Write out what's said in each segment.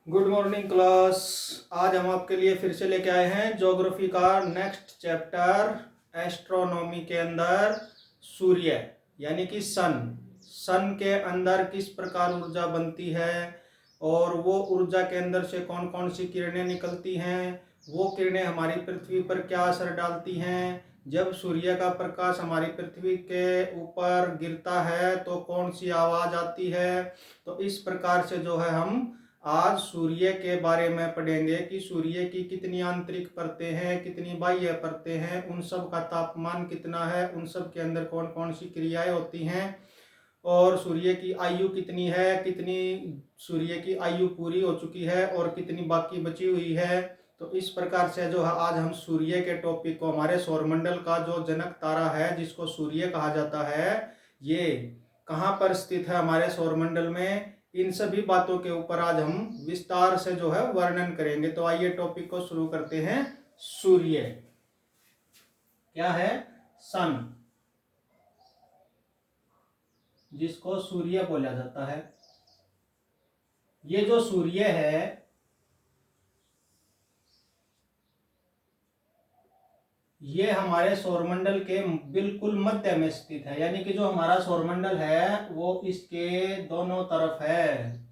Good morning class. आज हम आपके लिए फिर से लेके आए हैं ज्योग्राफी का नेक्स्ट चैप्टर एस्ट्रोनॉमी के अंदर सूर्य यानी कि सन के अंदर किस प्रकार ऊर्जा बनती है और वो ऊर्जा के अंदर से कौन कौन सी किरणें निकलती हैं, वो किरणें हमारी पृथ्वी पर क्या असर डालती हैं, जब सूर्य का प्रकाश हमारी पृथ्वी के ऊपर गिरता है तो कौन सी आवाज़ आती है। तो इस प्रकार से जो है हम आज सूर्य के बारे में पढ़ेंगे कि सूर्य की कितनी आंतरिक परतें हैं, कितनी बाह्य परतें हैं, उन सब का तापमान कितना है, उन सब के अंदर कौन कौन सी क्रियाएं होती हैं और सूर्य की आयु कितनी है, कितनी सूर्य की आयु पूरी हो चुकी है और कितनी बाकी बची हुई है। तो इस प्रकार से जो है आज हम सूर्य के टॉपिक को, हमारे सौरमंडल का जो जनक तारा है जिसको सूर्य कहा जाता है, ये कहाँ पर स्थित है हमारे सौरमंडल में, इन सभी बातों के ऊपर आज हम विस्तार से जो है वर्णन करेंगे। तो आइए टॉपिक को शुरू करते हैं। सूर्य क्या है? सन, जिसको सूर्य बोला जाता है। ये जो सूर्य है ये हमारे सौरमंडल के बिल्कुल मध्य में स्थित है, यानी कि जो हमारा सौरमंडल है वो इसके दोनों तरफ है।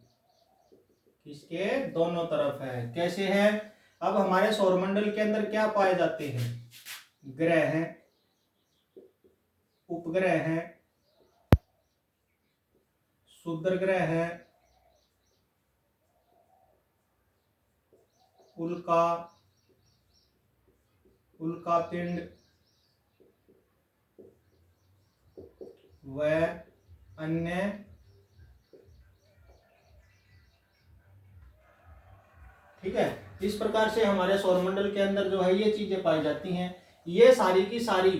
इसके दोनों तरफ है। कैसे है? अब हमारे सौरमंडल के अंदर क्या पाए जाते हैं? ग्रह हैं, उपग्रह हैं, क्षुद्र ग्रह है, उल्का, उल्का पिंड व अन्य ठीक है। इस प्रकार से हमारे सौरमंडल के अंदर जो है ये चीजें पाई जाती हैं। ये सारी की सारी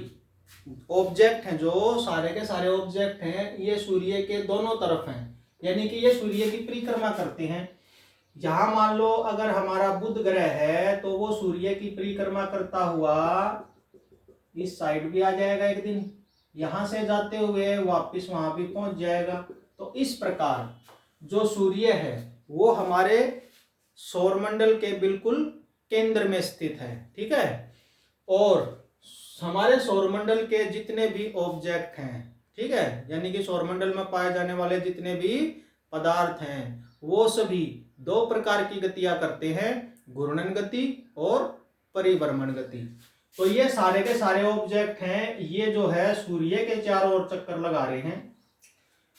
ऑब्जेक्ट हैं, जो सारे के सारे ऑब्जेक्ट हैं ये सूर्य के दोनों तरफ हैं, यानी कि ये सूर्य की परिक्रमा करते हैं। यहां मान लो अगर हमारा बुध ग्रह है तो वो सूर्य की परिक्रमा करता हुआ इस साइड भी आ जाएगा, एक दिन यहां से जाते हुए वापस वहां भी पहुंच जाएगा। तो इस प्रकार जो सूर्य है वो हमारे सौरमंडल के बिल्कुल केंद्र में स्थित है, ठीक है। और हमारे सौरमंडल के जितने भी ऑब्जेक्ट हैं, ठीक है, यानी कि सौरमंडल में पाए जाने वाले जितने भी पदार्थ हैं वो सभी दो प्रकार की गतियां करते हैं, घूर्णन गति और परिभ्रमण गति। तो ये सारे के सारे ऑब्जेक्ट हैं, ये जो है सूर्य के चारों ओर चक्कर लगा रहे हैं,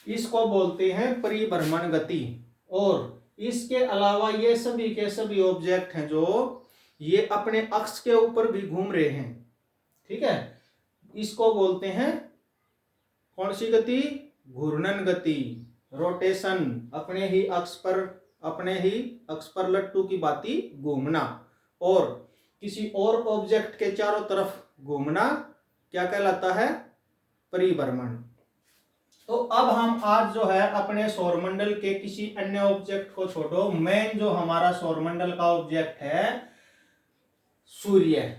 इसको बोलते हैं परिभ्रमण गति। और इसके अलावा ये सभी के सभी ऑब्जेक्ट हैं जो ये अपने अक्ष के ऊपर भी घूम रहे हैं, ठीक है, इसको बोलते हैं कौन सी गति? घूर्णन गति, रोटेशन, अपने ही अक्ष पर लट्टू की भांति घूमना। और किसी और ऑब्जेक्ट के चारों तरफ घूमना क्या कहलाता है? परिभ्रमण। तो अब हम आज जो है अपने सौरमंडल के किसी अन्य ऑब्जेक्ट को छोड़ो, मेन जो हमारा सौरमंडल का ऑब्जेक्ट है सूर्य,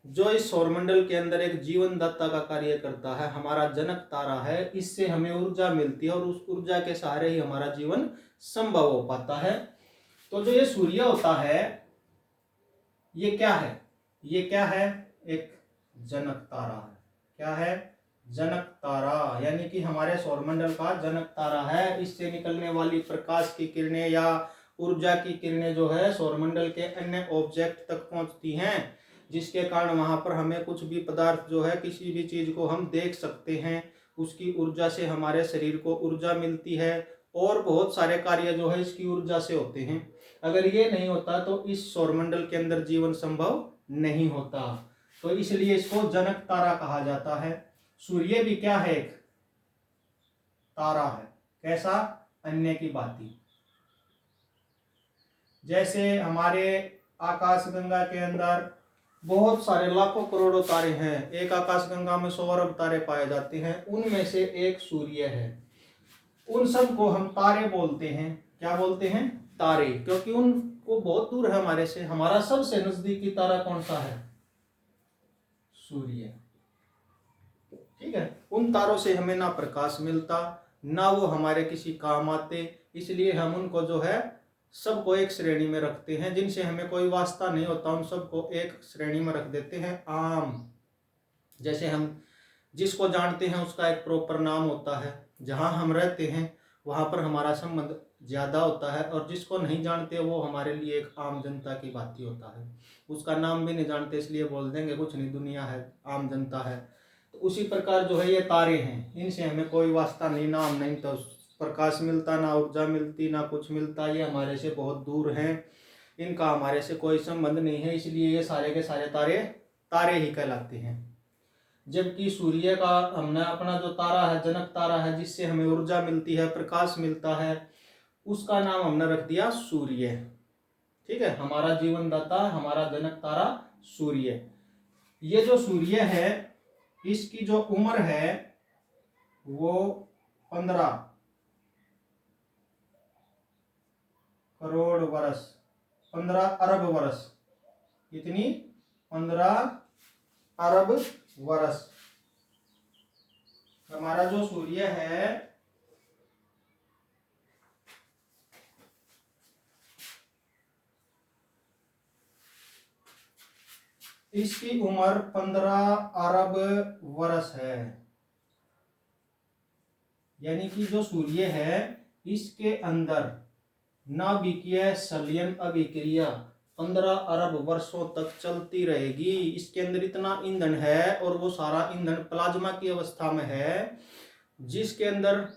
जो इस सौरमंडल के अंदर एक जीवनदाता का कार्य करता है, हमारा जनक तारा है, इससे हमें ऊर्जा मिलती है और उस ऊर्जा के सहारे ही हमारा जीवन संभव हो पाता है। तो जो ये सूर्य होता है ये क्या है? ये क्या है? एक जनक तारा है। क्या है? जनक तारा, यानी कि हमारे सौरमंडल का जनक तारा है। इससे निकलने वाली प्रकाश की किरणें या ऊर्जा की किरणें जो है सौरमंडल के अन्य ऑब्जेक्ट तक पहुंचती हैं, जिसके कारण वहां पर हमें कुछ भी पदार्थ जो है, किसी भी चीज को हम देख सकते हैं, उसकी ऊर्जा से हमारे शरीर को ऊर्जा मिलती है और बहुत सारे कार्य जो है इसकी ऊर्जा से होते हैं। अगर ये नहीं होता तो इस सौरमंडल के अंदर जीवन संभव नहीं होता। तो इसलिए इसको जनक तारा कहा जाता है। सूर्य भी क्या है? एक तारा है। कैसा? अन्य की भांति। जैसे हमारे आकाशगंगा के अंदर बहुत सारे लाखों करोड़ों तारे हैं, एक आकाशगंगा में 100 अरब तारे पाए जाते हैं, उनमें से एक सूर्य है। उन सब को हम तारे बोलते हैं। क्या बोलते हैं? तारे, क्योंकि उनको बहुत दूर है हमारे से। हमारा सबसे नजदीकी तारा कौन सा है? सूर्य, ठीक है। उन तारों से हमें ना प्रकाश मिलता, ना वो हमारे किसी काम आते, इसलिए हम उनको जो है सबको एक श्रेणी में रखते हैं, जिनसे हमें कोई वास्ता नहीं होता उन सबको एक श्रेणी में रख देते हैं। आम, जैसे हम जिसको जानते हैं उसका एक प्रॉपर नाम होता है, जहाँ हम रहते हैं वहाँ पर हमारा संबंध ज़्यादा होता है, और जिसको नहीं जानते वो हमारे लिए एक आम जनता की भांति होता है। उसका नाम भी नहीं जानते इसलिए बोल देंगे कुछ नहीं, दुनिया है, आम जनता है। तो उसी प्रकार जो है ये तारे हैं, इनसे हमें कोई वास्ता नहीं, नाम नहीं, तो प्रकाश मिलता ना, ऊर्जा मिलती ना, कुछ मिलता। ये हमारे से बहुत दूर हैं, इनका हमारे से कोई संबंध नहीं है, इसलिए ये सारे के सारे तारे तारे ही कहलाते हैं। जबकि सूर्य का हमने अपना जो तारा है, जनक तारा है, जिससे हमें ऊर्जा मिलती है, प्रकाश मिलता है, उसका नाम हमने रख दिया सूर्य। ठीक है, हमारा जीवनदाता, हमारा जनक तारा सूर्य। ये जो सूर्य है इसकी जो उम्र है वो 15 करोड़ वर्ष, 15 अरब वर्ष, कितनी, 15 अरब वर्ष। हमारा जो सूर्य है इसकी उम्र 15 अरब वर्ष है। यानी कि जो सूर्य है इसके अंदर नाभिकीय संलयन अभिक्रिया 15 अरब वर्षों तक चलती रहेगी। इसके अंदर इतना ईंधन है और वो सारा ईंधन प्लाज्मा की अवस्था में है, जिसके अंदर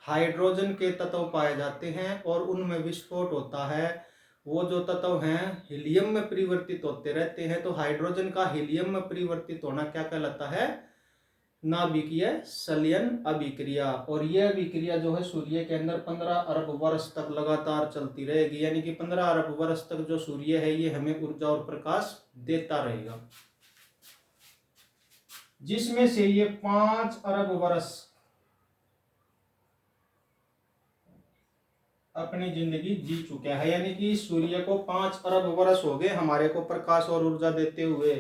हाइड्रोजन के तत्व पाए जाते हैं और उनमें विस्फोट होता है। वो जो तत्व हैं हीलियम में परिवर्तित होते रहते हैं। तो हाइड्रोजन का हीलियम में परिवर्तित होना क्या कहलाता है, नाभिकीय संलयन अभिक्रिया। और यह अभिक्रिया जो है सूर्य के अंदर 15 अरब वर्ष तक लगातार चलती रहेगी। यानी कि 15 अरब वर्ष तक जो सूर्य है ये हमें ऊर्जा और प्रकाश देता रहेगा, जिसमें से ये 5 अरब वर्ष अपनी जिंदगी जी चुका है। यानी कि सूर्य को 5 अरब वर्ष हो गए हमारे को प्रकाश और ऊर्जा देते हुए,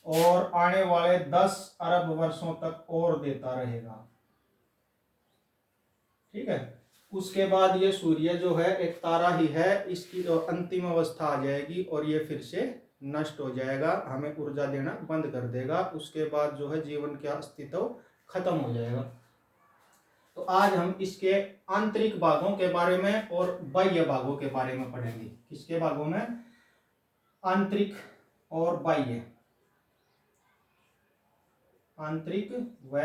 और आने वाले 10 अरब वर्षों तक और देता रहेगा। ठीक है, उसके बाद ये सूर्य जो है एक तारा ही है, इसकी तो अंतिम अवस्था आ जाएगी और ये फिर से नष्ट हो जाएगा, हमें ऊर्जा देना बंद कर देगा। उसके बाद जो है जीवन का अस्तित्व खत्म हो जाएगा। तो आज हम इसके आंतरिक भागों के बारे में और बाह्य भागों के बारे में पढ़ेंगे। किसके भागों में, आंतरिक और बाह्य, आंतरिक व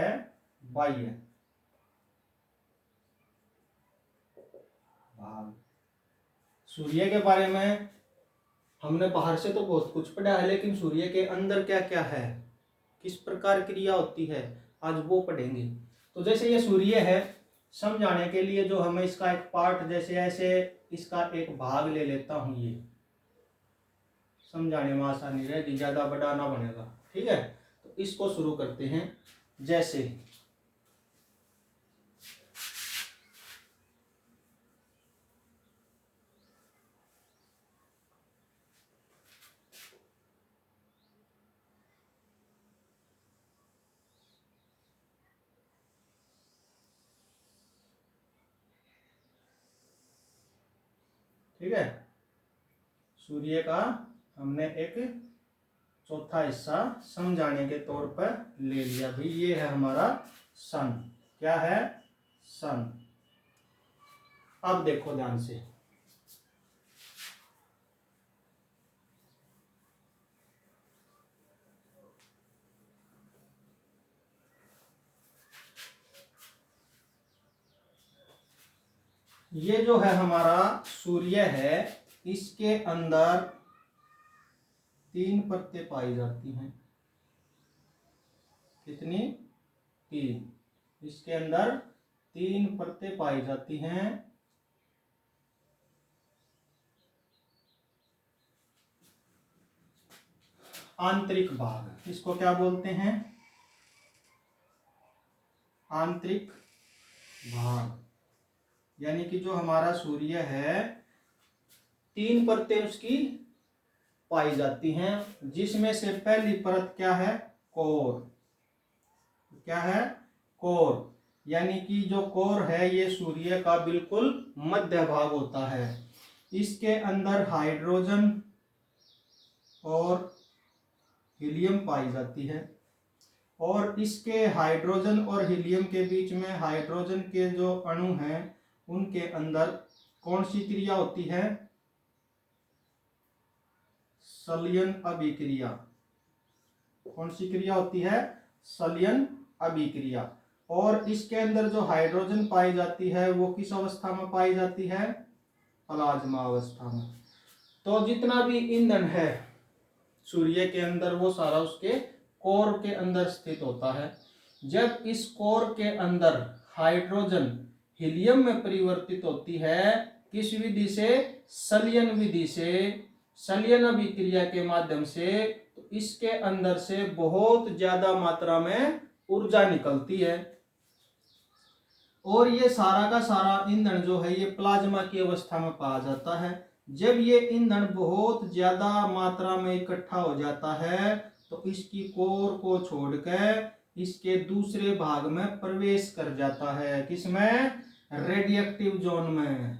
बाह्य भाग। सूर्य के बारे में हमने बाहर से तो बहुत कुछ पढ़ा है, लेकिन सूर्य के अंदर क्या क्या है, किस प्रकार क्रिया होती है, आज वो पढ़ेंगे। तो जैसे ये सूर्य है, समझाने के लिए जो हमें इसका एक पार्ट, जैसे ऐसे इसका एक भाग ले लेता हूं, ये समझाने में आसानी रहेगी, ज्यादा बड़ा ना बनेगा। ठीक है, तो इसको शुरू करते हैं। जैसे ठीक है, सूर्य का हमने एक चौथा हिस्सा समझाने के तौर पर ले लिया भाई। ये है हमारा सन, क्या है, सन। अब देखो ध्यान से, ये जो है हमारा सूर्य है, इसके अंदर 3 परतें पाई जाती हैं। कितनी, 3। इसके अंदर 3 परतें पाई जाती हैं। आंतरिक भाग, इसको क्या बोलते हैं, आंतरिक भाग। यानी कि जो हमारा सूर्य है 3 परतें उसकी पाई जाती हैं, जिसमें से पहली परत क्या है, कोर। क्या है, कोर। यानी कि जो कोर है ये सूर्य का बिल्कुल मध्य भाग होता है। इसके अंदर हाइड्रोजन और हीलियम पाई जाती है, और इसके हाइड्रोजन और हीलियम के बीच में हाइड्रोजन के जो अणु हैं उनके अंदर कौन सी क्रिया होती है? संलयन अभिक्रिया। कौन सी क्रिया होती है? संलयन अभिक्रिया। और इसके अंदर जो हाइड्रोजन पाई जाती है वो किस अवस्था में पाई जाती है? प्लाज्मा अवस्था में। तो जितना भी ईंधन है सूर्य के अंदर वो सारा उसके कोर के अंदर स्थित होता है। जब इस कोर के अंदर हाइड्रोजन हीलियम में परिवर्तित होती है, किस विधि से? संलयन विधि से, संलयन अभिक्रिया के माध्यम से, तो इसके अंदर से बहुत ज्यादा मात्रा में ऊर्जा निकलती है, और ये सारा का सारा ईंधन जो है ये प्लाज्मा की अवस्था में पाया जाता है। जब ये ईंधन बहुत ज्यादा मात्रा में इकट्ठा हो जाता है तो इसकी कोर को छोड़कर इसके दूसरे भाग में प्रवेश कर जाता है। किसमें? रेडिएक्टिव जोन में।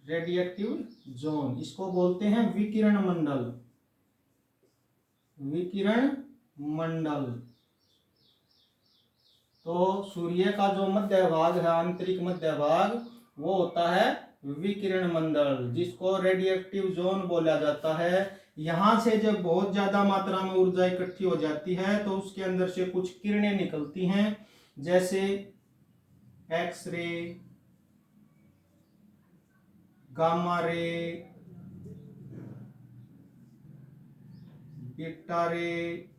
रेडिएक्टिव जोन, इसको बोलते हैं विकिरण मंडल। विकिरण मंडल। तो सूर्य का जो मध्य भाग है, आंतरिक मध्य भाग, वो होता है विकिरण मंडल, जिसको रेडिएक्टिव जोन बोला जाता है। यहां से जब बहुत ज्यादा मात्रा में ऊर्जा इकट्ठी हो जाती है तो उसके अंदर से कुछ किरणें निकलती हैं, जैसे X ray, gamma ray, beta रे,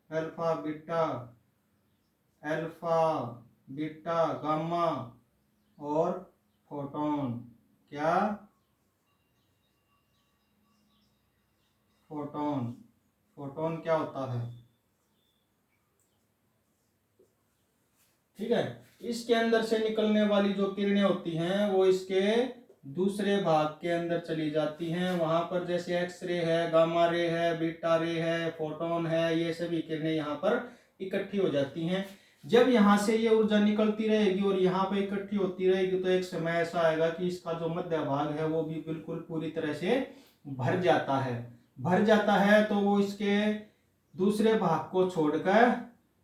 alpha beta, alpha beta gamma और फोटोन। क्या? फोटोन। फोटोन क्या होता है? ठीक है। इसके अंदर से निकलने वाली जो किरणें होती हैं वो इसके दूसरे भाग के अंदर चली जाती हैं। वहां पर जैसे एक्सरे है, गामा रे है, बीटा रे है, फोटोन है, ये सभी किरणें यहाँ पर इकट्ठी हो जाती हैं। जब यहाँ से ये ऊर्जा निकलती रहेगी और यहाँ पे इकट्ठी होती रहेगी तो एक समय ऐसा आएगा कि इसका जो मध्य भाग है वो भी बिल्कुल पूरी तरह से भर जाता है। भर जाता है तो वो इसके दूसरे भाग को छोड़कर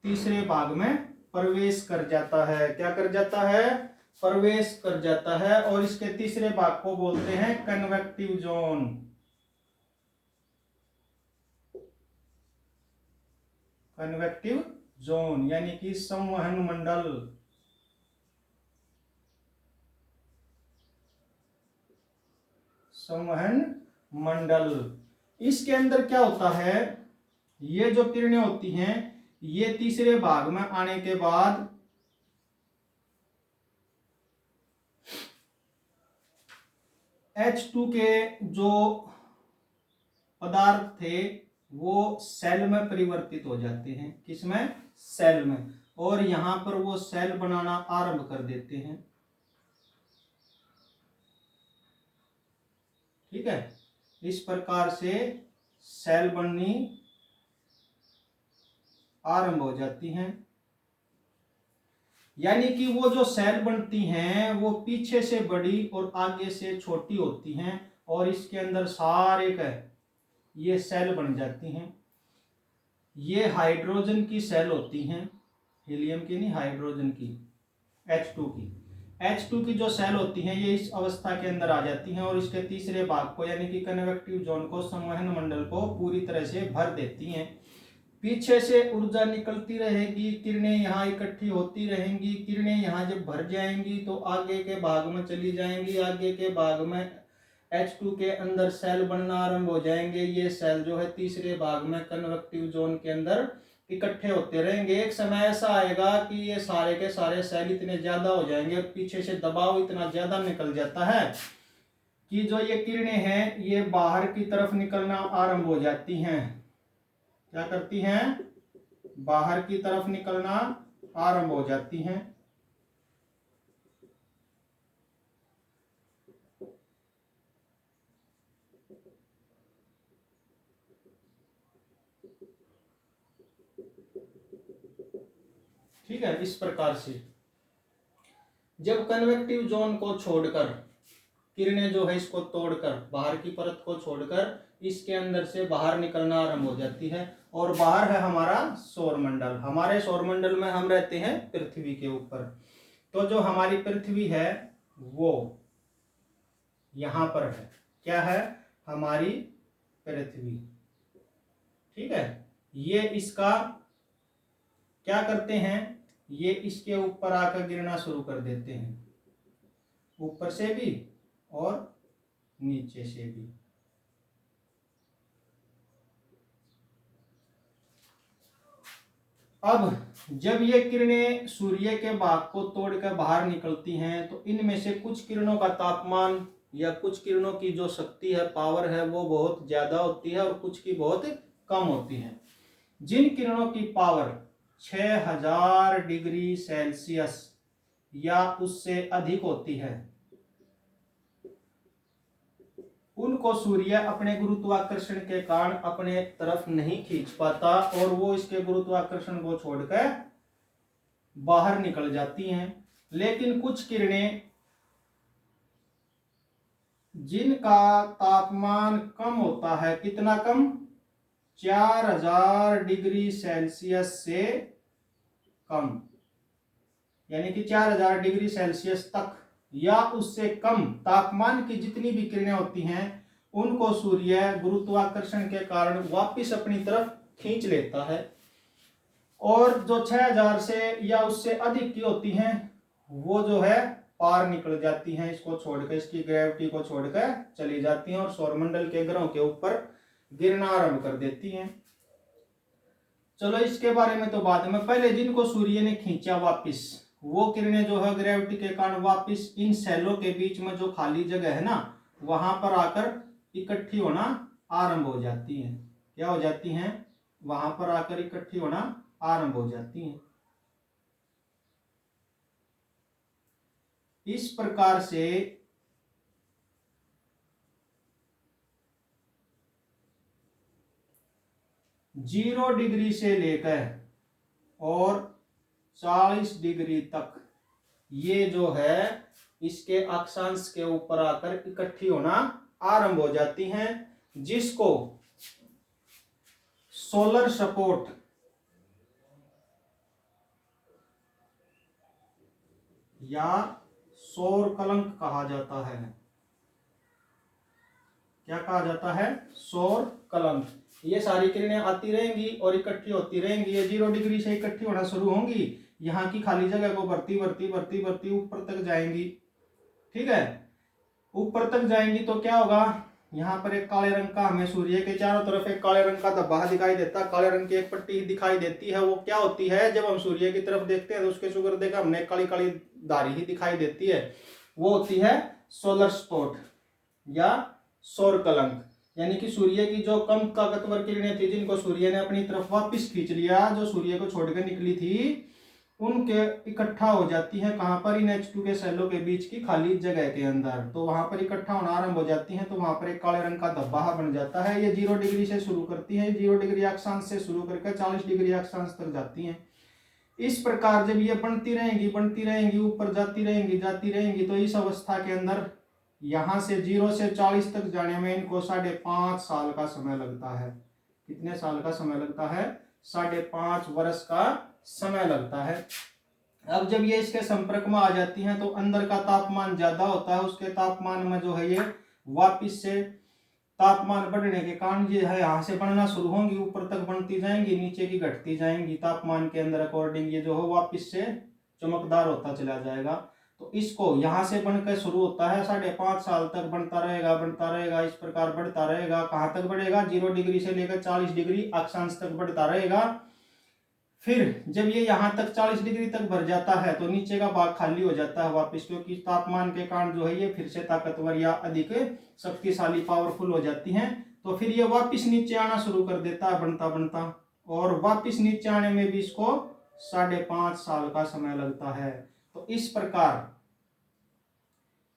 तीसरे भाग में प्रवेश कर जाता है। क्या कर जाता है? प्रवेश कर जाता है। और इसके तीसरे भाग को बोलते हैं कन्वेक्टिव जोन। कन्वेक्टिव जोन यानी कि संवहन मंडल। संवहन मंडल। इसके अंदर क्या होता है? ये जो किरणें होती हैं ये तीसरे भाग में आने के बाद H2 के जो पदार्थ थे वो सेल में परिवर्तित हो जाते हैं। किसमें? सेल में। और यहां पर वो सेल बनाना आरंभ कर देते हैं। ठीक है। इस प्रकार से सेल बननी आरंभ हो जाती हैं। यानी कि वो जो सेल बनती हैं वो पीछे से बड़ी और आगे से छोटी होती हैं, और इसके अंदर सारे का ये सेल बन जाती हैं। ये हाइड्रोजन की सेल होती हैं, हीलियम की नहीं, हाइड्रोजन की, H2 की। H2 की जो सेल होती हैं ये इस अवस्था के अंदर आ जाती हैं और इसके तीसरे भाग को यानी कि कन्वेक्टिव जोन को, संवहन मंडल को पूरी तरह से भर देती हैं। पीछे से ऊर्जा निकलती रहेगी, किरणें यहाँ इकट्ठी होती रहेंगी। किरणें यहाँ जब भर जाएंगी तो आगे के भाग में चली जाएंगी। आगे के भाग में H2 के अंदर सेल बनना आरंभ हो जाएंगे। ये सेल जो है तीसरे भाग में कन्वेक्टिव जोन के अंदर इकट्ठे होते रहेंगे। एक समय ऐसा आएगा कि ये सारे के सारे सेल इतने ज्यादा हो जाएंगे, पीछे से दबाव इतना ज्यादा निकल जाता है कि जो ये किरणें हैं ये बाहर की तरफ निकलना आरंभ हो जाती हैं। क्या करती हैं? बाहर की तरफ निकलना आरंभ हो जाती हैं। ठीक है। इस प्रकार से जब कन्वेक्टिव जोन को छोड़कर किरणें जो है इसको तोड़कर बाहर की परत को छोड़कर इसके अंदर से बाहर निकलना आरंभ हो जाती है, और बाहर है हमारा सौरमंडल। हमारे सौरमंडल में हम रहते हैं पृथ्वी के ऊपर। तो जो हमारी पृथ्वी है वो यहां पर है। क्या है? हमारी पृथ्वी। ठीक है। ये इसका क्या करते हैं, ये इसके ऊपर आकर गिरना शुरू कर देते हैं, ऊपर से भी और नीचे से भी। अब जब ये किरणें सूर्य के भाग को तोड़कर बाहर निकलती हैं तो इनमें से कुछ किरणों का तापमान या कुछ किरणों की जो शक्ति है, पावर है, वो बहुत ज्यादा होती है और कुछ की बहुत कम होती है। जिन किरणों की पावर 6000 डिग्री सेल्सियस या उससे अधिक होती है उनको सूर्य अपने गुरुत्वाकर्षण के कारण अपने तरफ नहीं खींच पाता और वो इसके गुरुत्वाकर्षण को छोड़कर बाहर निकल जाती हैं। लेकिन कुछ किरणें जिनका तापमान कम होता है, कितना कम? 4000 डिग्री सेल्सियस से कम, यानी कि 4000 डिग्री सेल्सियस तक या उससे कम तापमान की जितनी भी किरणें होती हैं उनको सूर्य गुरुत्वाकर्षण के कारण वापस अपनी तरफ खींच लेता है। और जो 6000 से या उससे अधिक की होती हैं वो जो है पार निकल जाती हैं, इसको छोड़कर, इसकी ग्रेविटी को छोड़कर चली जाती हैं और सौरमंडल के ग्रहों के ऊपर गिरना आरंभ कर देती हैं। चलो इसके बारे में तो बाद में, पहले जिनको सूर्य ने खींचा वापस, वो किरणें जो है ग्रेविटी के कारण वापस इन सेलों के बीच में जो खाली जगह है ना वहां पर आकर इकट्ठी होना आरंभ हो जाती हैं। क्या हो जाती हैं? वहां पर आकर इकट्ठी होना आरंभ हो जाती हैं। इस प्रकार से 0 डिग्री से लेकर और 40 डिग्री तक ये जो है इसके अक्षांश के ऊपर आकर इकट्ठी होना आरंभ हो जाती हैं, जिसको सोलर सपोर्ट या सौर कलंक कहा जाता है। क्या कहा जाता है? सौर कलंक। ये सारी किरणें आती रहेंगी और इकट्ठी होती रहेंगी। ये 0 डिग्री से इकट्ठी होना शुरू होंगी, यहाँ की खाली जगह को भरती भरती भरती भरती ऊपर तक जाएंगी। ठीक है। ऊपर तक जाएंगी तो क्या होगा, यहाँ पर एक काले रंग का, हमें सूर्य के चारों तरफ एक काले रंग का धब्बा दिखाई देता है, काले रंग की एक पट्टी दिखाई देती है। वो क्या होती है? जब हम सूर्य की तरफ देखते हैं तो उसके शुगर देखा हमने काली काली धारी ही दिखाई देती है, वो होती है सोलर स्पॉट या सौर कलंक। यानी कि सूर्य की जो कम ताकतवर किरणें थी जिनको सूर्य ने अपनी तरफ वापस खींच लिया, जो सूर्य को छोड़कर निकली थी, उनके इकट्ठा हो जाती है कहां पर? इन H2 के सेलों के बीच की खाली जगह के अंदर। तो वहां पर इकट्ठा होना आरंभ हो जाती है, तो वहां पर एक काले रंग का धब्बा बन जाता है। ये 0 डिग्री से शुरू करती है, 0 डिग्री अक्षांश से शुरू करके 40 डिग्री अक्षांश तक जाती हैं। इस प्रकार जब ये बनती रहेंगी ऊपर जाती रहेंगी तो इस अवस्था के अंदर यहां से 0 से 40 तक जाने में इनको 5.5 साल का समय लगता है। कितने साल का समय लगता है? 5.5 वर्ष का समय लगता है। अब जब ये इसके संपर्क में आ जाती हैं तो अंदर का तापमान ज्यादा होता है, उसके तापमान में जो है ये वापिस से तापमान बढ़ने के कारण ये है यहाँ से बढ़ना शुरू होंगी, ऊपर तक बढ़ती जाएंगी, नीचे की घटती जाएंगी तापमान के अंदर अकॉर्डिंग। ये जो है वापिस से चमकदार होता चला जाएगा। तो इसको यहाँ से बनकर शुरू होता है, 5.5 साल तक बनता रहेगा, इस प्रकार बढ़ता रहेगा। कहाँ तक बढ़ेगा? 0 डिग्री से लेकर 40 डिग्री अक्षांश तक बढ़ता रहेगा। फिर जब ये यहाँ तक 40 डिग्री तक भर जाता है तो नीचे का भाग खाली हो जाता है वापस, क्योंकि तापमान के कारण जो है ये फिर से ताकतवर या अधिक शक्तिशाली पावरफुल हो जाती हैं। तो फिर ये वापस नीचे आना शुरू कर देता है बनता बनता, और वापस नीचे आने में भी इसको 5.5 साल का समय लगता है। तो इस प्रकार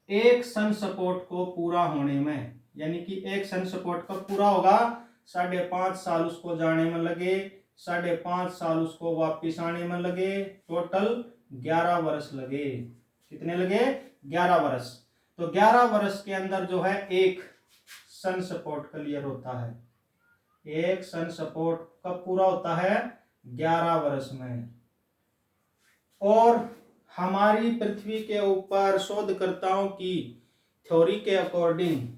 एक सन सपोर्ट को पूरा होने में, यानी कि एक सन सपोर्ट कब पूरा होगा? 5.5 साल उसको जाने में लगे, 5.5 साल उसको वापिस आने में लगे, टोटल 11 वर्ष लगे। कितने लगे? 11 वर्ष। तो 11 वर्ष के अंदर जो है एक सन सपोर्ट क्लियर होता है। एक सन सपोर्ट कब पूरा होता है? 11 वर्ष में। और हमारी पृथ्वी के ऊपर शोधकर्ताओं की थ्योरी के अकॉर्डिंग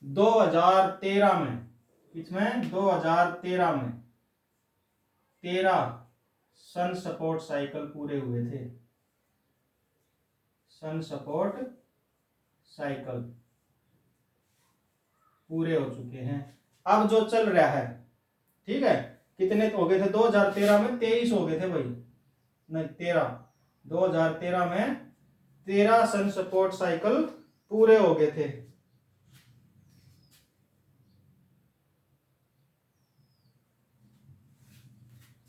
2013 में, इसमें 2013 में 13 सन सपोर्ट साइकिल पूरे हुए थे। सन सपोर्ट साइकिल पूरे हो चुके हैं। अब जो चल रहा है, ठीक है, कितने हो गए थे? 2013 में 23 हो गए थे भाई, नहीं 13। 2013 में 13 सन सपोर्ट साइकिल पूरे हो गए थे।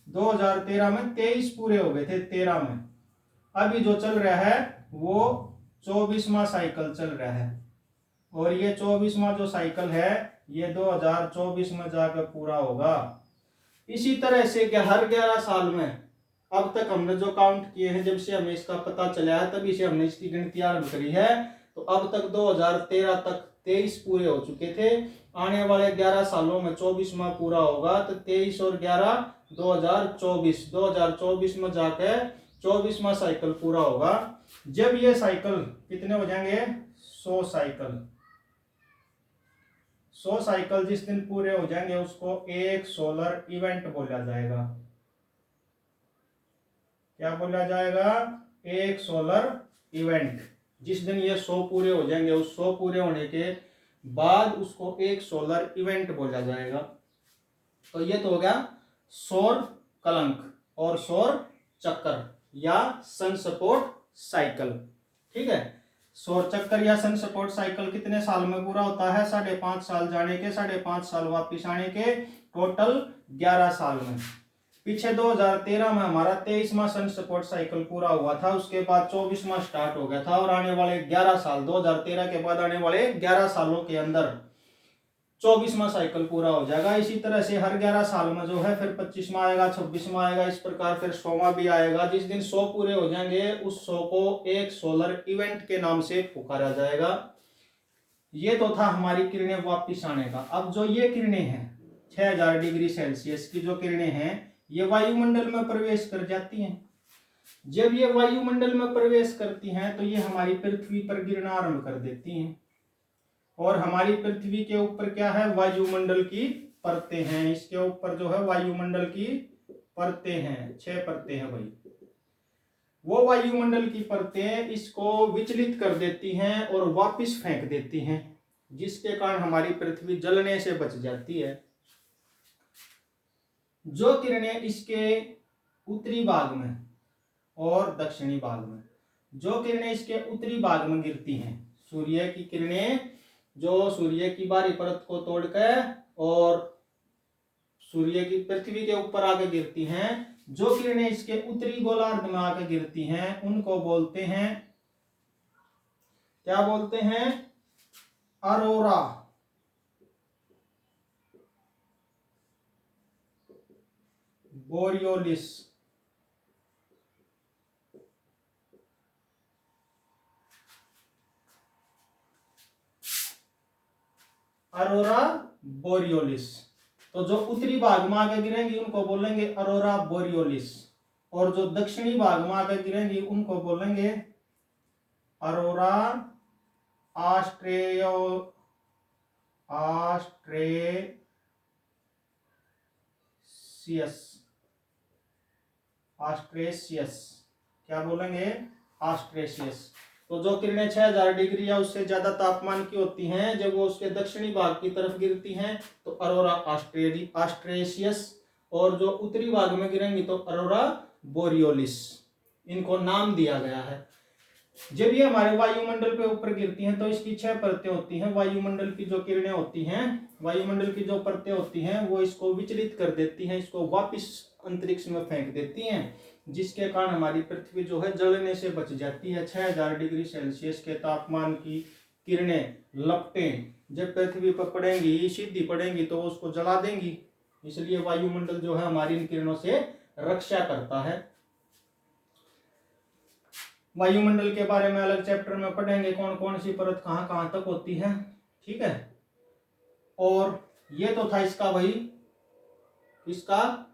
दो 2013 में 23 पूरे हो गए थे 13 में। अभी जो चल रहा है वो 24वां साइकिल चल रहा है, और ये 24वां जो साइकिल है ये 2024 में जाकर पूरा होगा। इसी तरह से हर 11 साल में, अब तक हमने जो काउंट किए हैं, जब से हमें इसका पता चला है तभी से हमने इसकी गिनती आरंभ करी है, तो अब तक 2013 तक 23 पूरे हो चुके थे। आने वाले 11 सालों में 24वां पूरा होगा, तो 23 और 11 2024 में जाकर 24वां साइकिल पूरा होगा। जब ये साइकिल कितने हो जाएंगे? 100 साइकिल। 100 साइकिल जिस दिन पूरे हो जाएंगे उसको एक सोलर इवेंट बोला जाएगा। क्या बोला जाएगा? एक सोलर इवेंट। जिस दिन ये 100 पूरे हो जाएंगे, उस 100 पूरे होने के बाद उसको एक सोलर इवेंट बोला जाएगा। तो ये तो हो गया सौर कलंक और सौर चक्कर या सन सपोर्ट साइकिल। ठीक है, सौर चक्कर या सन सपोर्ट साइकिल कितने साल में पूरा होता है? 5.5 साल जाने के, 5.5 साल वापिस आने के, टोटल 11 साल में। पीछे 2013 में हमारा 23वां सन सपोर्ट साइकिल पूरा हुआ था, उसके बाद 24वां स्टार्ट हो गया था, और आने वाले 11 साल, 2013 के बाद आने वाले 11 सालों के अंदर 24वां साइकिल पूरा हो जाएगा। इसी तरह से हर 11 साल में जो है फिर 25वां आएगा, 26वां आएगा, इस प्रकार फिर 100वां भी आएगा। जिस दिन 100 पूरे हो जाएंगे उस 100 को एक सोलर इवेंट के नाम से पुकारा जाएगा। ये तो था हमारी किरणें वापिस आने का। अब जो ये किरणें हैं 6000 डिग्री सेल्सियस की जो किरणें हैं, ये वायुमंडल में प्रवेश कर जाती हैं। जब ये वायुमंडल में प्रवेश करती हैं तो ये हमारी पृथ्वी पर गिरना आरंभ कर देती हैं, और हमारी पृथ्वी के ऊपर क्या है? वायुमंडल की परतें हैं। इसके ऊपर जो है वायुमंडल की परतें हैं, 6 परतें हैं भाई। वो वायुमंडल की परतें इसको विचलित कर देती हैं और वापस फेंक देती हैं, जिसके कारण हमारी पृथ्वी जलने से बच जाती है। जो किरणें इसके उत्तरी भाग में और दक्षिणी भाग में, जो किरणें इसके उत्तरी भाग में गिरती हैं, सूर्य की किरणें जो सूर्य की बाहरी परत को तोड़कर और सूर्य की पृथ्वी के ऊपर आके गिरती हैं, जो किरणें इसके उत्तरी गोलार्ध में आके गिरती हैं, उनको बोलते हैं, क्या बोलते हैं? अरोरा। बोरियोलिस। अरोरा बोरियोलिस। तो जो उत्तरी भाग में आके गिरेंगी उनको बोलेंगे अरोरा बोरियोलिस, और जो दक्षिणी भाग में आके गिरेंगी उनको बोलेंगे अरोरा ऑस्ट्रेशियस। क्या बोलेंगे? ऑस्ट्रेशियस। तो जो किरणें 6000 डिग्री या उससे ज्यादा तापमान की होती हैं, जब वो उसके दक्षिणी भाग की तरफ गिरती हैं तो अरोरा ऑस्ट्रेशियस, और जो उत्तरी भाग में गिरेंगी तो अरोरा बोरियोलिस। इनको नाम दिया गया है। जब ये हमारे वायुमंडल पे ऊपर गिरती हैं तो इसकी 6 परतें होती हैं। वायुमंडल की जो किरणें होती हैं, वायुमंडल की जो परतें होती हैं, वो इसको विचलित कर देती हैं, इसको वापस अंतरिक्ष में फेंक देती हैं, जिसके कारण हमारी पृथ्वी जो है जलने से बच जाती है। 6000 डिग्री सेल्सियस के तापमान की किरणें लपटें जब पृथ्वी पर पड़ेंगी, सीधी पड़ेंगी, तो उसको जला देंगी। इसलिए वायुमंडल जो है हमारी इन किरणों से रक्षा करता है। वायुमंडल के बारे में अलग चैप्टर में पढ़ेंगे, कौन कौन सी परत कहां कहां तक होती है, ठीक है। और ये तो था इसका वही, इसका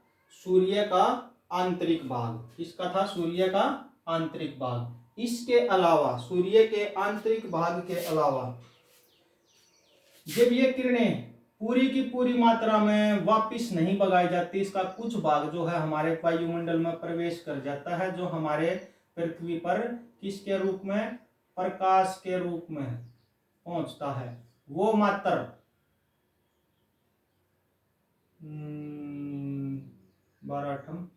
सूर्य का आंतरिक भाग, इसका था सूर्य का आंतरिक भाग। इसके अलावा सूर्य के आंतरिक भाग के अलावा जब ये किरणें पूरी की पूरी मात्रा में वापस नहीं भगाई जाती, इसका कुछ भाग जो है हमारे वायुमंडल में प्रवेश कर जाता है, जो हमारे पृथ्वी पर किसके रूप में, प्रकाश के रूप में पहुंचता है। वो मात्र 12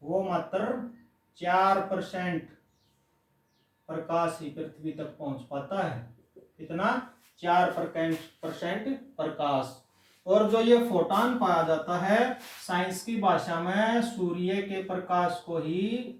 वो मात्र 4% प्रकाश ही पृथ्वी तक पहुंच पाता है। कितना? 4% प्रकाश। और जो ये फोटॉन पाया जाता है, साइंस की भाषा में सूर्य के प्रकाश को ही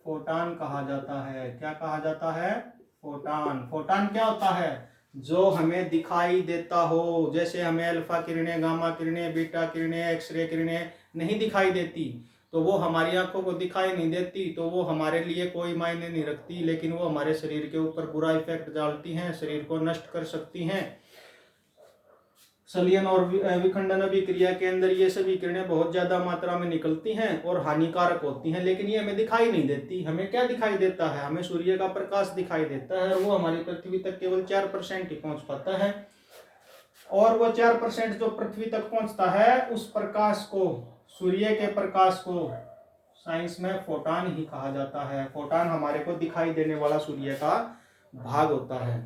फोटॉन कहा जाता है। क्या कहा जाता है? फोटॉन। फोटॉन क्या होता है? जो हमें दिखाई देता हो। जैसे हमें अल्फा किरणें, गामा किरणें, बीटा किरणें, एक्सरे किरणें नहीं दिखाई देती, तो वो हमारी आंखों को दिखाई नहीं देती, तो वो हमारे लिए कोई मायने नहीं रखती, लेकिन वो हमारे शरीर के ऊपर बुरा इफेक्ट डालती हैं, शरीर को नष्ट कर सकती हैं। संलयन और विखंडन अभिक्रिया के अंदर ये सभी किरणें बहुत ज्यादा मात्रा में निकलती हैं और हानिकारक होती हैं, लेकिन ये हमें दिखाई नहीं देती। हमें क्या दिखाई देता है? हमें सूर्य का प्रकाश दिखाई देता है, और वो हमारी पृथ्वी तक केवल 4% ही पहुंच पाता है। और वो 4% जो पृथ्वी तक पहुंचता है, उस प्रकाश को, सूर्य के प्रकाश को साइंस में फोटॉन ही कहा जाता है। फोटॉन हमारे को दिखाई देने वाला सूर्य का भाग होता है,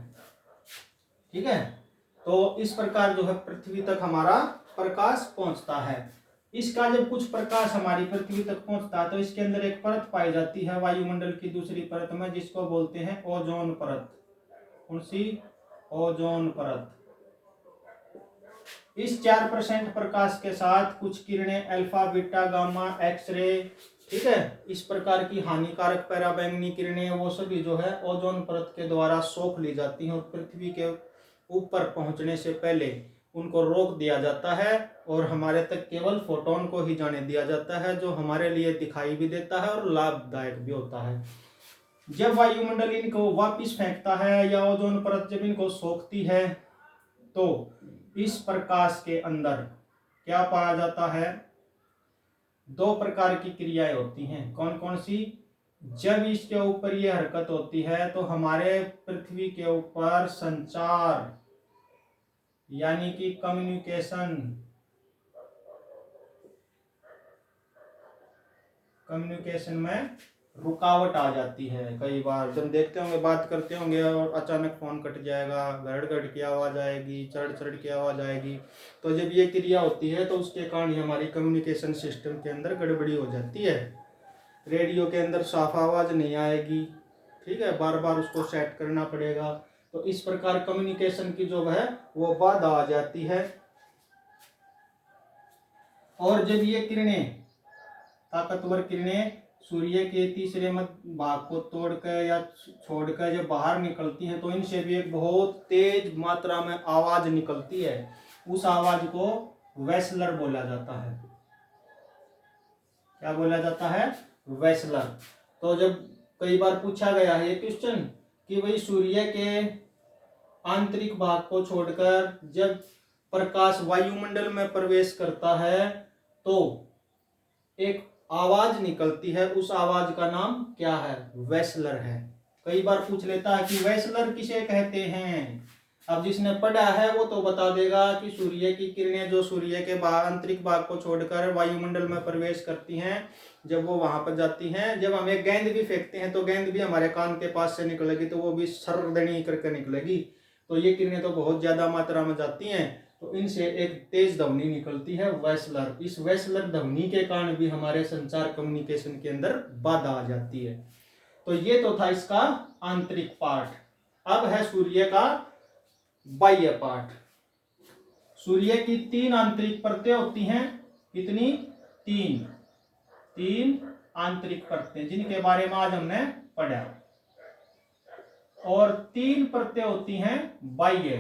ठीक है। तो इस प्रकार जो है पृथ्वी तक हमारा प्रकाश पहुंचता है। इसका जब कुछ प्रकाश हमारी पृथ्वी तक पहुंचता है, तो इसके अंदर एक परत पाई जाती है वायुमंडल की दूसरी परत में, जिसको बोलते हैं ओजोन परत। कौन सी? ओजोन परत। इस 4% प्रकाश के साथ कुछ किरणें अल्फा, बीटा, गामा, एक्सरे, ठीक है, इस प्रकार की हानिकारक पराबैंगनी किरणें, वो सभी जो है ओजोन परत के द्वारा सोख ली जाती हैं, और पृथ्वी के ऊपर पहुंचने से पहले उनको रोक दिया जाता है, और हमारे तक केवल फोटोन को ही जाने दिया जाता है, जो हमारे लिए दिखाई भी देता है और लाभदायक भी होता है। जब वायुमंडल इनको वापिस फेंकता है, या ओजोन परत जब इनको सोखती है, तो इस प्रकाश के अंदर क्या पाया जाता है? 2 प्रकार की क्रियाएं होती हैं। कौन कौन सी? जब इसके ऊपर ये हरकत होती है, तो हमारे पृथ्वी के ऊपर संचार यानी कि कम्युनिकेशन में रुकावट आ जाती है। कई बार जब देखते होंगे, बात करते होंगे और अचानक फोन कट जाएगा, गड़ की आवाज आएगी, चढ़ की आवाज आएगी। तो जब ये क्रिया होती है, तो उसके कारण हमारी कम्युनिकेशन सिस्टम के अंदर गड़बड़ी हो जाती है। रेडियो के अंदर साफ आवाज नहीं आएगी, ठीक है, बार बार उसको सेट करना पड़ेगा। तो इस प्रकार कम्युनिकेशन की जो है वो बाधा आ जाती है। और जब ये किरणें, ताकतवर किरणें सूर्य के तीसरे भाग को तोड़कर या छोड़कर जब बाहर निकलती हैं, तो इनसे भी एक बहुत तेज मात्रा में आवाज निकलती है। उस आवाज को वेसलर बोला जाता है। क्या बोला जाता है? वेसलर। तो जब कई बार पूछा गया है ये क्वेश्चन कि भाई सूर्य के आंतरिक भाग को छोड़कर जब प्रकाश वायुमंडल में प्रवेश करता है, तो एक आवाज निकलती है, उस आवाज का नाम क्या है? वेसलर है। कई बार पूछ लेता है कि वेसलर किसे कहते हैं। अब जिसने पढ़ा है वो तो बता देगा कि सूर्य की किरणें जो सूर्य के आंतरिक भाग को छोड़कर वायुमंडल में प्रवेश करती हैं, जब वो वहां पर जाती हैं, जब हम एक गेंद भी फेंकते हैं, तो गेंद भी हमारे कान के पास से निकलेगी, तो वो भी सर्रदनी करके निकलेगी। तो ये किरणें तो बहुत ज्यादा मात्रा में जाती हैं, तो इनसे एक तेज ध्वनि निकलती है, वेसलर। इस वेसलर ध्वनि के कारण भी हमारे संचार कम्युनिकेशन के अंदर बाधा आ जाती है। तो ये तो था इसका आंतरिक पार्ट। अब है सूर्य का बाह्य पार्ट। सूर्य की 3 आंतरिक परतें होती हैं। कितनी? 3 आंतरिक परतें, जिनके बारे में आज हमने पढ़ा। और 3 परतें होती हैं बाह्य,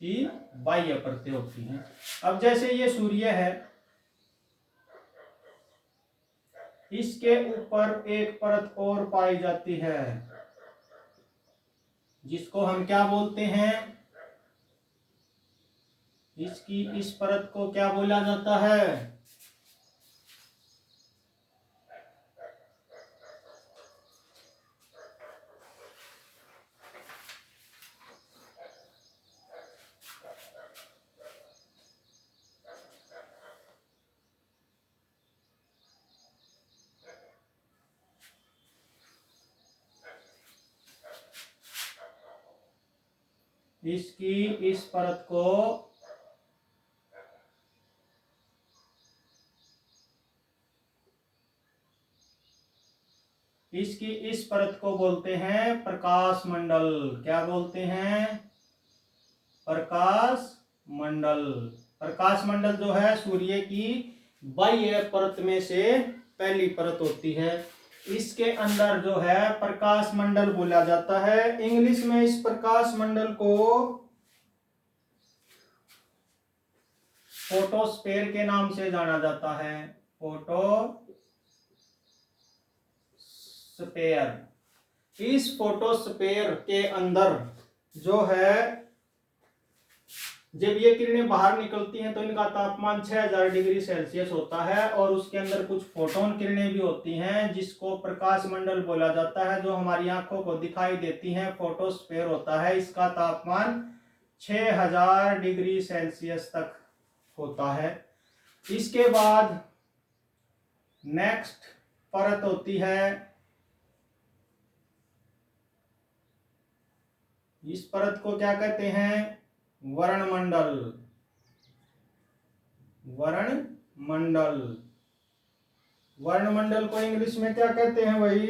3 बाह्य परतें होती हैं। अब जैसे ये सूर्य है, इसके ऊपर एक परत और पाई जाती है जिसको हम क्या बोलते हैं, इसकी इस परत को क्या बोला जाता है, इसकी इस परत को बोलते हैं प्रकाश मंडल। क्या बोलते हैं, प्रकाश मंडल। प्रकाश मंडल जो है सूर्य की बाह्य परत में से पहली परत होती है। इसके अंदर जो है प्रकाश मंडल बोला जाता है। इंग्लिश में इस प्रकाश मंडल को फोटोस्फीयर के नाम से जाना जाता है, फोटोस्फीयर। इस फोटोस्फीयर के अंदर जो है जब ये किरणें बाहर निकलती हैं तो इनका तापमान 6000 डिग्री सेल्सियस होता है और उसके अंदर कुछ फोटोन किरणें भी होती हैं जिसको प्रकाश मंडल बोला जाता है, जो हमारी आंखों को दिखाई देती हैं, फोटोस्फीयर होता है। इसका तापमान 6000 डिग्री सेल्सियस तक होता है। इसके बाद नेक्स्ट परत होती है, इस परत को क्या कहते हैं, वर्णमंडल। वर्णमंडल, वर्णमंडल को इंग्लिश में क्या कहते हैं भाई,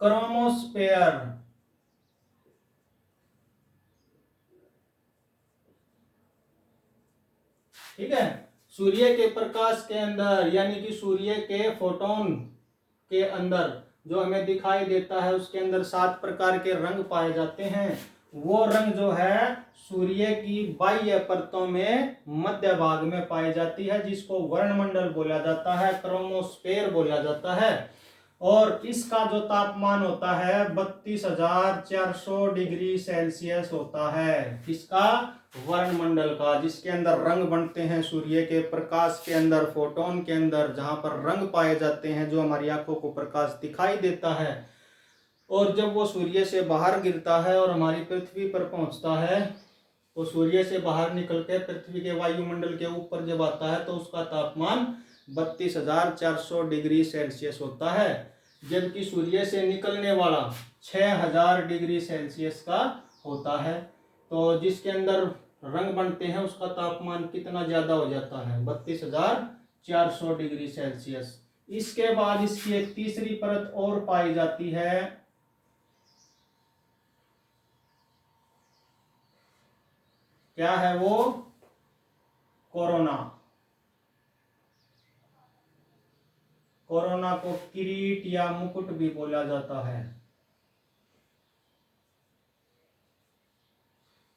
क्रोमोस्फेयर। ठीक है। सूर्य के प्रकाश के अंदर यानी कि सूर्य के फोटोन के अंदर जो हमें दिखाई देता है उसके अंदर 7 प्रकार के रंग पाए जाते हैं। वो रंग जो है सूर्य की बाह्य परतों में मध्य भाग में पाई जाती है जिसको वर्णमंडल बोला जाता है, क्रोमोस्फेयर बोला जाता है। और इसका जो तापमान होता है 32,400 डिग्री सेल्सियस होता है। इसका वर्णमंडल का, जिसके अंदर रंग बनते हैं सूर्य के प्रकाश के अंदर, फोटोन के अंदर, जहां पर रंग पाए जाते हैं जो हमारी आंखों को प्रकाश दिखाई देता है। और जब वो सूर्य से बाहर गिरता है और हमारी पृथ्वी पर पहुंचता है तो सूर्य से बाहर निकल के पृथ्वी के वायुमंडल के ऊपर जब आता है तो उसका तापमान 32,400 डिग्री सेल्सियस होता है, जबकि सूर्य से निकलने वाला 6000 डिग्री सेल्सियस का होता है। तो जिसके अंदर रंग बनते हैं उसका तापमान कितना ज्यादा हो जाता है, 32,400 डिग्री सेल्सियस। इसके बाद इसकी एक तीसरी परत और पाई जाती है, क्या है वो, कोरोना। कोरोना को किरीट या मुकुट भी बोला जाता है।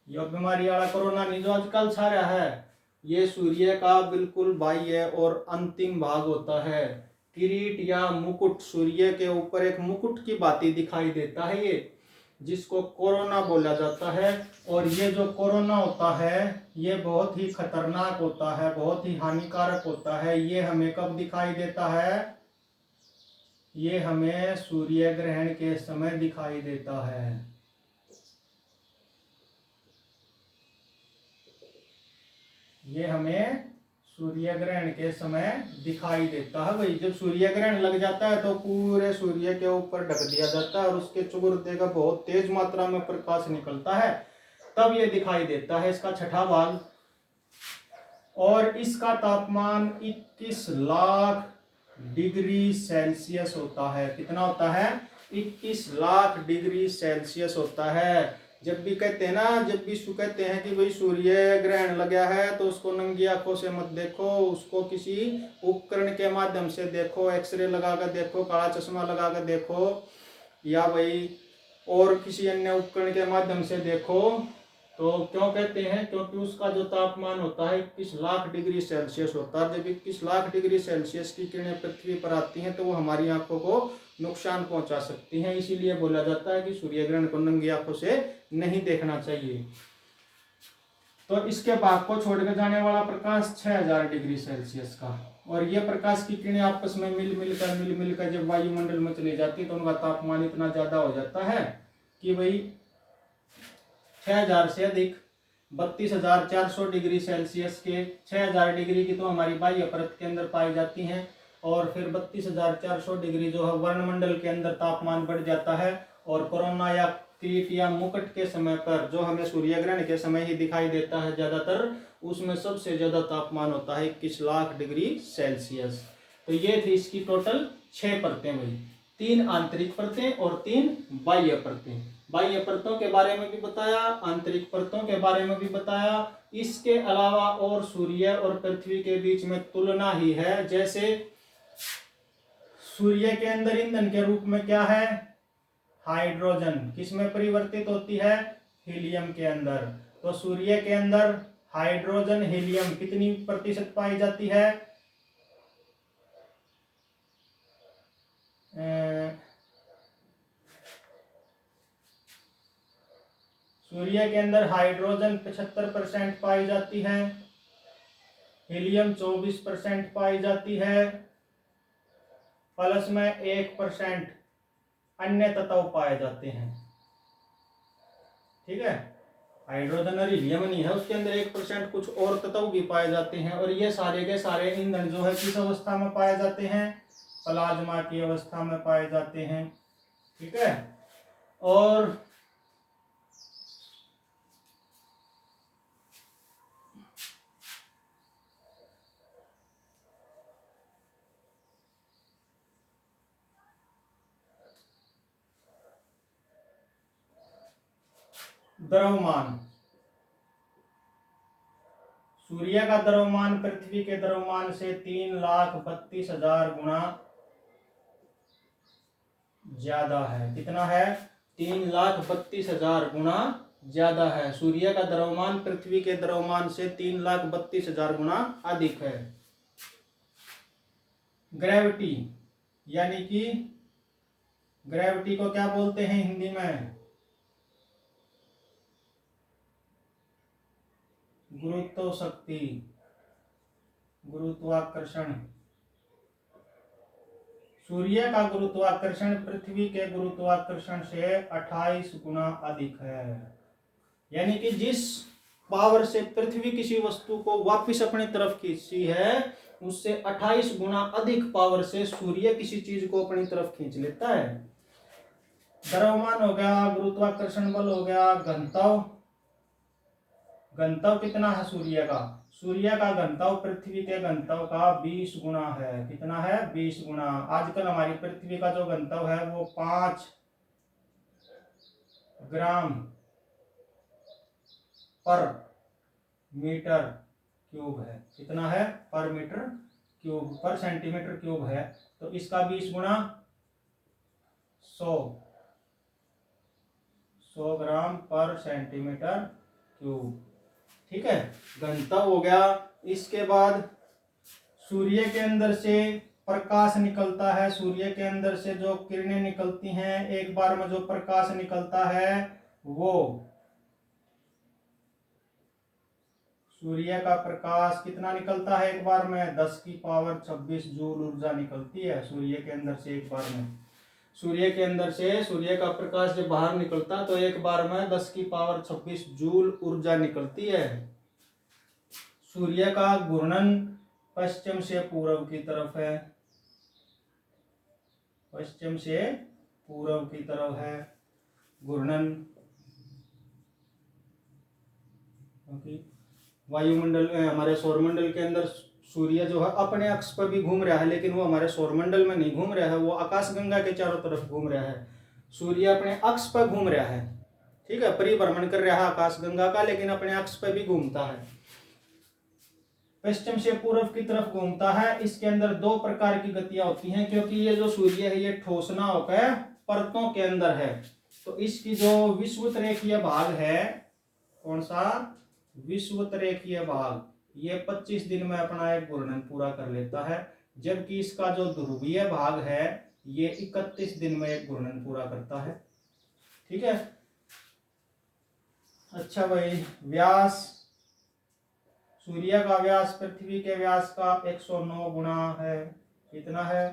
यह बीमारी वाला कोरोना नहीं जो आजकल छा रहा है, ये सूर्य का बिल्कुल बाह्य और अंतिम भाग होता है। किरीट या मुकुट, सूर्य के ऊपर एक मुकुट की भांति दिखाई देता है ये, जिसको कोरोना बोला जाता है। और ये जो कोरोना होता है ये बहुत ही खतरनाक होता है, बहुत ही हानिकारक होता है। ये हमें कब दिखाई देता है, ये हमें सूर्य ग्रहण के समय दिखाई देता है। ये हमें सूर्य ग्रहण के समय दिखाई देता है भाई। जब सूर्य ग्रहण लग जाता है तो पूरे सूर्य के ऊपर ढक दिया जाता है और उसके चुगुरदे का बहुत तेज मात्रा में प्रकाश निकलता है, तब ये दिखाई देता है, इसका छठा भाग। और इसका तापमान 21 लाख डिग्री सेल्सियस होता है। कितना होता है, 21 लाख डिग्री सेल्सियस होता है। जब भी कहते हैं ना, जब भी कहते हैं कि भाई सूर्य ग्रहण लगा है तो उसको नंगी आंखों से मत देखो, उसको किसी उपकरण के माध्यम से देखो, एक्सरे लगा कर देखो, काला चश्मा लगा कर देखो, या भाई और किसी अन्य उपकरण के माध्यम से देखो। तो क्यों कहते हैं? क्योंकि उसका जो तापमान होता है 21 लाख डिग्री सेल्सियस होता है। जब 21 लाख डिग्री सेल्सियस की किरणें पृथ्वी पर आती हैं तो वो हमारी आंखों को नुकसान पहुंचा सकती हैं। इसीलिए बोला जाता है कि सूर्य ग्रहण को नंगी आंखों से नहीं देखना चाहिए। तो इसके भाग को छोड़कर जाने वाला प्रकाश 6000 डिग्री सेल्सियस का, और ये प्रकाश की किरणें आपस में मिल मिलकर जब वायुमंडल में चली जाती है तो उनका तापमान इतना ज्यादा हो जाता है कि भाई 6000 से अधिक 32,400 डिग्री सेल्सियस के 6000 डिग्री की तो हमारी बाह्य परत के अंदर पाई जाती हैं, और फिर 32,400 डिग्री जो है वर्णमंडल के अंदर तापमान बढ़ जाता है। और कोरोना या कीट या मुकुट के समय पर जो हमें सूर्य ग्रहण के समय ही दिखाई देता है ज्यादातर, उसमें सबसे ज्यादा तापमान होता है 21 लाख डिग्री सेल्सियस। तो ये थी इसकी टोटल 6 परतें हुई, 3 आंतरिक परतें और 3 बाह्य परतें। बाह्य परतों के बारे में भी बताया, आंतरिक परतों के बारे में भी बताया। इसके अलावा और सूर्य और पृथ्वी के बीच में तुलना ही है। जैसे सूर्य के अंदर ईंधन के रूप में क्या है? हाइड्रोजन। किसमें परिवर्तित होती है? हीलियम के अंदर। तो सूर्य के अंदर हाइड्रोजन हीलियम कितनी प्रतिशत पाई जाती है? सूर्य के अंदर हाइड्रोजन 75% पाई जाती है, हीलियम 24% पाई जाती है, प्लस में 1% अन्य तत्व पाए जाते हैं। ठीक है, हाइड्रोजन और हीलियम नहीं है, उसके अंदर 1% कुछ और तत्व भी पाए जाते हैं। और ये सारे के सारे ईंधन जो है किस अवस्था में पाए जाते हैं? प्लाज्मा की अवस्था में पाए जाते हैं। ठीक है, और द्रव्यमान, सूर्य का द्रव्यमान पृथ्वी के द्रव्यमान से 3,32,000 गुना ज्यादा है। कितना है? 3,32,000 गुना ज्यादा है। सूर्य का द्रव्यमान पृथ्वी के द्रव्यमान से 3,32,000 गुना अधिक है। ग्रेविटी, यानी कि ग्रेविटी को क्या बोलते हैं हिंदी में? गुरुत्व शक्ति, गुरुत्वाकर्षण। सूर्य का गुरुत्वाकर्षण पृथ्वी के गुरुत्वाकर्षण से 28 गुना अधिक है। यानी कि जिस पावर से पृथ्वी किसी वस्तु को वापस अपनी तरफ खींचती है, उससे 28 गुना अधिक पावर से सूर्य किसी चीज को अपनी तरफ खींच लेता है। द्रव्यमान हो गया, गुरुत्वाकर्षण बल हो गया, घनत्व। घनत्व कितना है सूर्य का? सूर्य का घनत्व पृथ्वी के घनत्व का 20 गुना है। कितना है? 20 गुना। आजकल हमारी पृथ्वी का जो घनत्व है वो 5 ग्राम पर मीटर क्यूब है। कितना है? पर मीटर क्यूब, पर सेंटीमीटर क्यूब है। तो इसका 20 गुना 100 ग्राम पर सेंटीमीटर क्यूब। ठीक है, घनत्व हो गया। इसके बाद सूर्य के अंदर से प्रकाश निकलता है। सूर्य के अंदर से जो किरणें निकलती हैं, एक बार में जो प्रकाश निकलता है वो सूर्य का प्रकाश कितना निकलता है एक बार में? 10 की पावर 26 जूल ऊर्जा निकलती है सूर्य के अंदर से एक बार में। सूर्य के अंदर से सूर्य का प्रकाश जब बाहर निकलता तो एक बार में 10 की पावर 26 जूल ऊर्जा निकलती है। सूर्य का घूर्णन पश्चिम से पूर्व की तरफ है, पश्चिम से पूर्व की तरफ है घूर्णन। क्योंकि वायुमंडल हमारे सौरमंडल के अंदर सूर्य जो है अपने अक्ष पर भी घूम रहा है, लेकिन वो हमारे सौरमंडल में नहीं घूम रहा है, वो आकाशगंगा के चारों तरफ घूम रहा है। सूर्य अपने अक्ष पर घूम रहा है। ठीक है, परिभ्रमण कर रहा है आकाशगंगा का, लेकिन अपने अक्ष पे भी घूमता है, पश्चिम से पूर्व की तरफ घूमता है। इसके अंदर दो प्रकार की गतियां होती हैं, क्योंकि ये जो सूर्य है ये ठोस ना होकर परतों के अंदर है, तो इसकी जो विषुवत रेखीय भाग है, कौन सा विषुवत रेखीय भाग, ये 25 दिन में अपना एक घूर्णन पूरा कर लेता है, जबकि इसका जो ध्रुवीय भाग है ये 31 दिन में एक घूर्णन पूरा करता है। ठीक है, अच्छा भाई, व्यास, सूर्य का व्यास पृथ्वी के व्यास का 109 गुना है, कितना है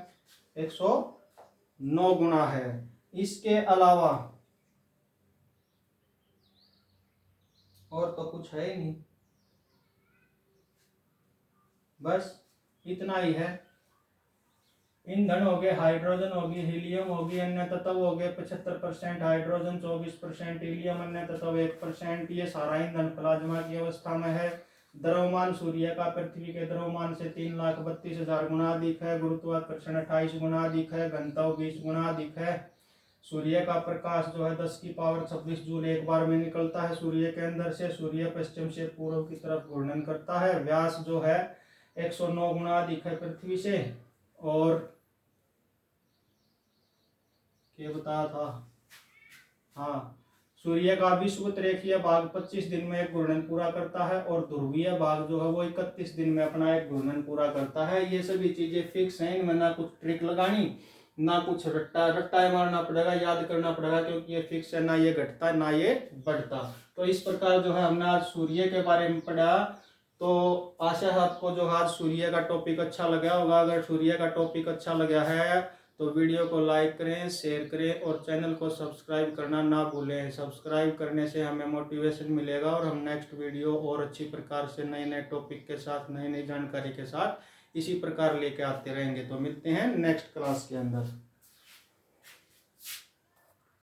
109 गुना है। इसके अलावा और तो कुछ है ही नहीं, बस इतना ही है। ईंधन हो गए, हाइड्रोजन होगी, हीलियम होगी, अन्य तत्व हो गए 75% हाइड्रोजन, 24% हीलियम, अन्य तत्व 1%। ये सारा ईंधन प्लाज्मा की अवस्था में है। द्रव्यमान सूर्य का पृथ्वी के द्रव्यमान से 3,32,000 गुना अधिक है। गुरुत्वाकर्षण 28 गुना अधिक है। घनत्व 20 गुना अधिक है। सूर्य का प्रकाश जो है 10⁻26 जूल एक बार में निकलता है सूर्य के अंदर से। सूर्य पश्चिम से पूर्व की तरफ घूर्णन करता है। व्यास जो है 109 गुना अधिक है पृथ्वी से। और क्या बताया था, हाँ, सूर्य का विषुवत रेखीय भाग 25 दिन में एक घूर्णन पूरा करता है, और ध्रुवीय भाग जो है वो 31 दिन में अपना एक घूर्णन पूरा करता है। ये सभी चीजें फिक्स हैं, इनमें ना कुछ ट्रिक लगानी, ना कुछ रट्टा मारना पड़ेगा, याद करना पड़ेगा, क्योंकि ये फिक्स है, ना ये घटता ना ये बढ़ता। तो इस प्रकार जो है हमने आज सूर्य के बारे में पढ़ा। तो आशा है आपको जो आज सूर्य का टॉपिक अच्छा लगा होगा। अगर सूर्य का टॉपिक अच्छा लगा है तो वीडियो को लाइक करें, शेयर करें, और चैनल को सब्सक्राइब करना ना भूलें। सब्सक्राइब करने से हमें मोटिवेशन मिलेगा, और हम नेक्स्ट वीडियो और अच्छी प्रकार से नए नए टॉपिक के साथ, नई नई जानकारी के साथ इसी प्रकार लेके आते रहेंगे। तो मिलते हैं नेक्स्ट क्लास के अंदर।